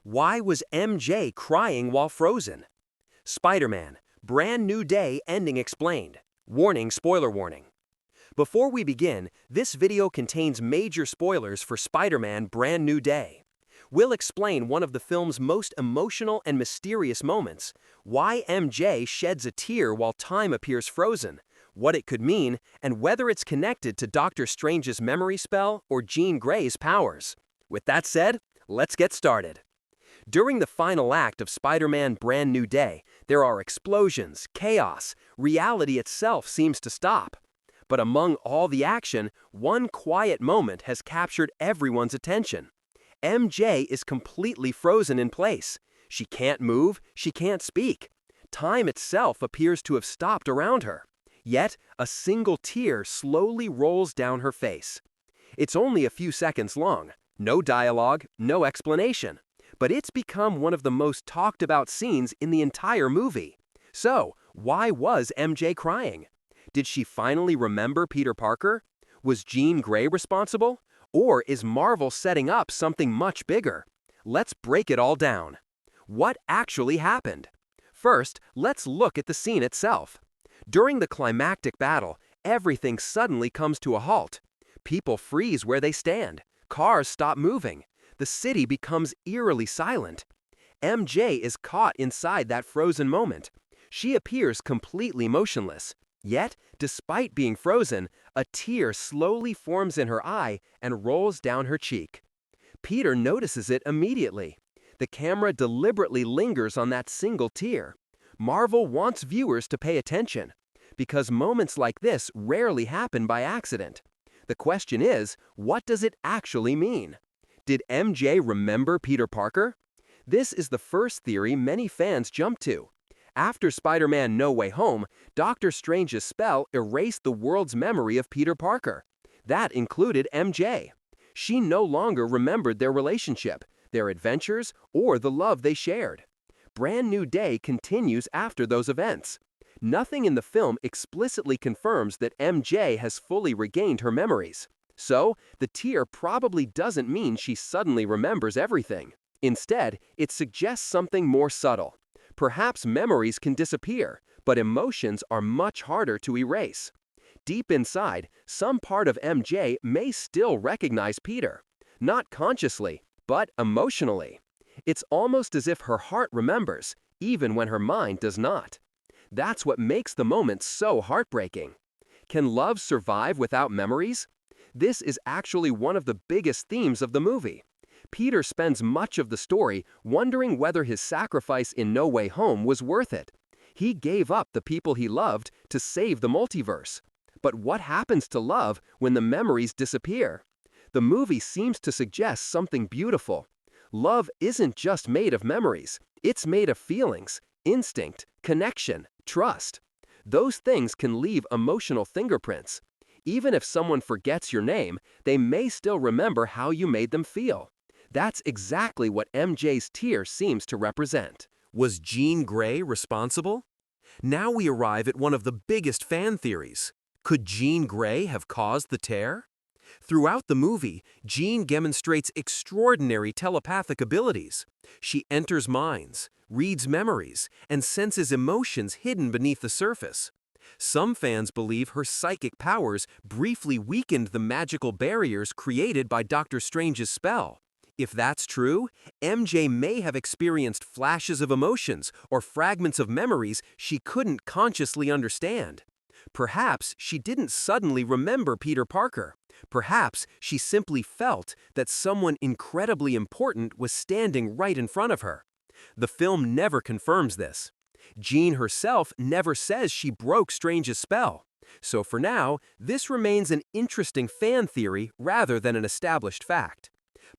Why was MJ crying while frozen? Spider-Man, Brand New Day ending explained. Warning, spoiler warning. Before we begin, this video contains major spoilers for Spider-Man Brand New Day. We'll explain one of the film's most emotional and mysterious moments, why MJ sheds a tear while time appears frozen, what it could mean, and whether it's connected to Doctor Strange's memory spell or Jean Grey's powers. With that said, let's get started. During the final act of Spider-Man Brand New Day, there are explosions, chaos, reality itself seems to stop. But among all the action, one quiet moment has captured everyone's attention. MJ is completely frozen in place. She can't move, she can't speak. Time itself appears to have stopped around her. Yet, a single tear slowly rolls down her face. It's only a few seconds long, no dialogue, no explanation. But it's become one of the most talked about scenes in the entire movie. So, why was MJ crying? Did she finally remember Peter Parker? Was Jean Grey responsible? Or is Marvel setting up something much bigger? Let's break it all down. What actually happened? First, let's look at the scene itself. During the climactic battle, everything suddenly comes to a halt. People freeze where they stand. Cars stop moving. The city becomes eerily silent. MJ is caught inside that frozen moment. She appears completely motionless. Yet, despite being frozen, a tear slowly forms in her eye and rolls down her cheek. Peter notices it immediately. The camera deliberately lingers on that single tear. Marvel wants viewers to pay attention, because moments like this rarely happen by accident. The question is, what does it actually mean? Did MJ remember Peter Parker? This is the first theory many fans jump to. After Spider-Man No Way Home, Doctor Strange's spell erased the world's memory of Peter Parker. That included MJ. She no longer remembered their relationship, their adventures, or the love they shared. Brand New Day continues after those events. Nothing in the film explicitly confirms that MJ has fully regained her memories. So, the tear probably doesn't mean she suddenly remembers everything. Instead, it suggests something more subtle. Perhaps memories can disappear, but emotions are much harder to erase. Deep inside, some part of MJ may still recognize Peter. Not consciously, but emotionally. It's almost as if her heart remembers, even when her mind does not. That's what makes the moment so heartbreaking. Can love survive without memories? This is actually one of the biggest themes of the movie. Peter spends much of the story wondering whether his sacrifice in No Way Home was worth it. He gave up the people he loved to save the multiverse. But what happens to love when the memories disappear? The movie seems to suggest something beautiful. Love isn't just made of memories. It's made of feelings, instinct, connection, trust. Those things can leave emotional fingerprints. Even if someone forgets your name, they may still remember how you made them feel. That's exactly what MJ's tear seems to represent. Was Jean Grey responsible? Now we arrive at one of the biggest fan theories. Could Jean Grey have caused the tear? Throughout the movie, Jean demonstrates extraordinary telepathic abilities. She enters minds, reads memories, and senses emotions hidden beneath the surface. Some fans believe her psychic powers briefly weakened the magical barriers created by Doctor Strange's spell. If that's true, MJ may have experienced flashes of emotions or fragments of memories she couldn't consciously understand. Perhaps she didn't suddenly remember Peter Parker. Perhaps she simply felt that someone incredibly important was standing right in front of her. The film never confirms this. Jean herself never says she broke Strange's spell. So for now, this remains an interesting fan theory rather than an established fact.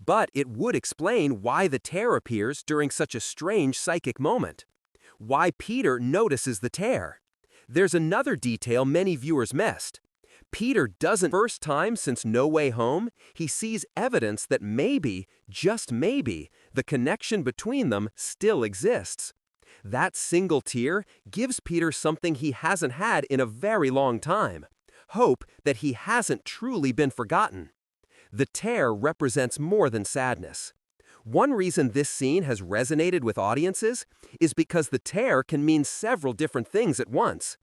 But it would explain why the tear appears during such a strange psychic moment. Why Peter notices the tear. There's another detail many viewers missed. Peter doesn't. First time since No Way Home, he sees evidence that maybe, just maybe, the connection between them still exists. That single tear gives Peter something he hasn't had in a very long time. Hope that he hasn't truly been forgotten. The tear represents more than sadness. One reason this scene has resonated with audiences is because the tear can mean several different things at once.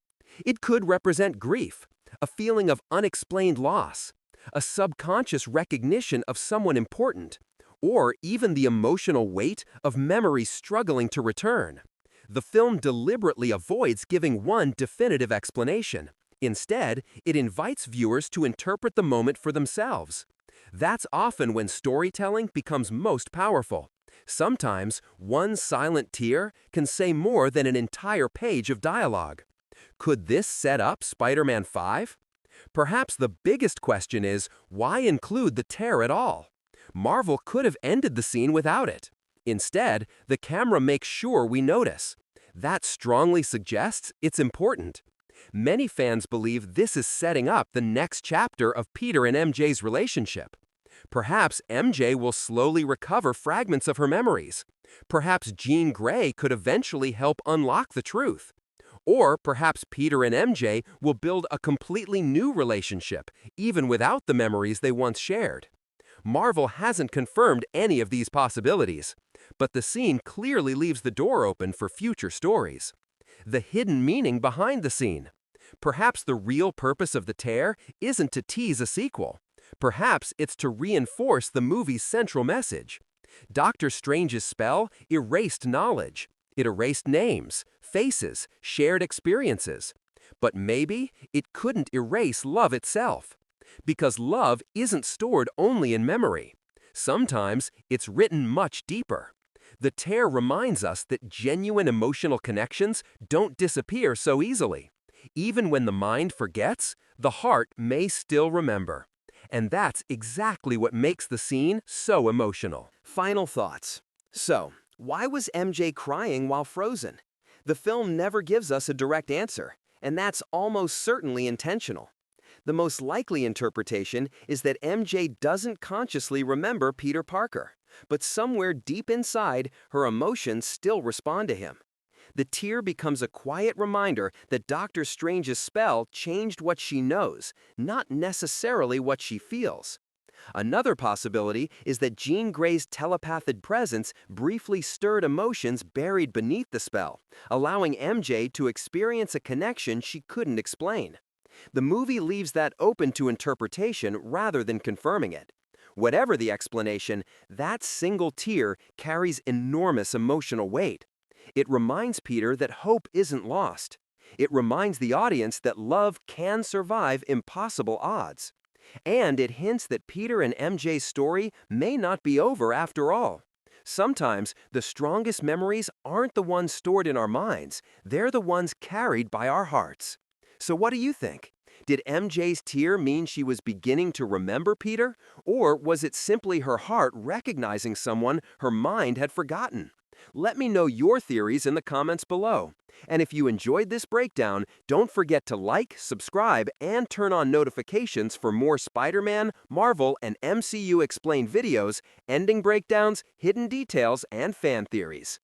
It could represent grief, a feeling of unexplained loss, a subconscious recognition of someone important, or even the emotional weight of memories struggling to return. The film deliberately avoids giving one definitive explanation. Instead, it invites viewers to interpret the moment for themselves. That's often when storytelling becomes most powerful. Sometimes, one silent tear can say more than an entire page of dialogue. Could this set up Spider-Man 5? Perhaps the biggest question is, why include the tear at all? Marvel could have ended the scene without it. Instead, the camera makes sure we notice. That strongly suggests it's important. Many fans believe this is setting up the next chapter of Peter and MJ's relationship. Perhaps MJ will slowly recover fragments of her memories. Perhaps Jean Grey could eventually help unlock the truth. Or perhaps Peter and MJ will build a completely new relationship, even without the memories they once shared. Marvel hasn't confirmed any of these possibilities, but the scene clearly leaves the door open for future stories. The hidden meaning behind the scene. Perhaps the real purpose of the tear isn't to tease a sequel. Perhaps it's to reinforce the movie's central message. Doctor Strange's spell erased knowledge. It erased names, faces, shared experiences. But maybe it couldn't erase love itself. Because love isn't stored only in memory. Sometimes it's written much deeper. The tear reminds us that genuine emotional connections don't disappear so easily. Even when the mind forgets, the heart may still remember. And that's exactly what makes the scene so emotional. Final thoughts. So, why was MJ crying while frozen? The film never gives us a direct answer, and that's almost certainly intentional. The most likely interpretation is that MJ doesn't consciously remember Peter Parker, but somewhere deep inside, her emotions still respond to him. The tear becomes a quiet reminder that Doctor Strange's spell changed what she knows, not necessarily what she feels. Another possibility is that Jean Grey's telepathic presence briefly stirred emotions buried beneath the spell, allowing MJ to experience a connection she couldn't explain. The movie leaves that open to interpretation rather than confirming it. Whatever the explanation, that single tear carries enormous emotional weight. It reminds Peter that hope isn't lost. It reminds the audience that love can survive impossible odds. And it hints that Peter and MJ's story may not be over after all. Sometimes, the strongest memories aren't the ones stored in our minds, they're the ones carried by our hearts. So what do you think? Did MJ's tear mean she was beginning to remember Peter? Or was it simply her heart recognizing someone her mind had forgotten? Let me know your theories in the comments below. And if you enjoyed this breakdown, don't forget to like, subscribe, and turn on notifications for more Spider-Man, Marvel, and MCU explained videos, ending breakdowns, hidden details, and fan theories.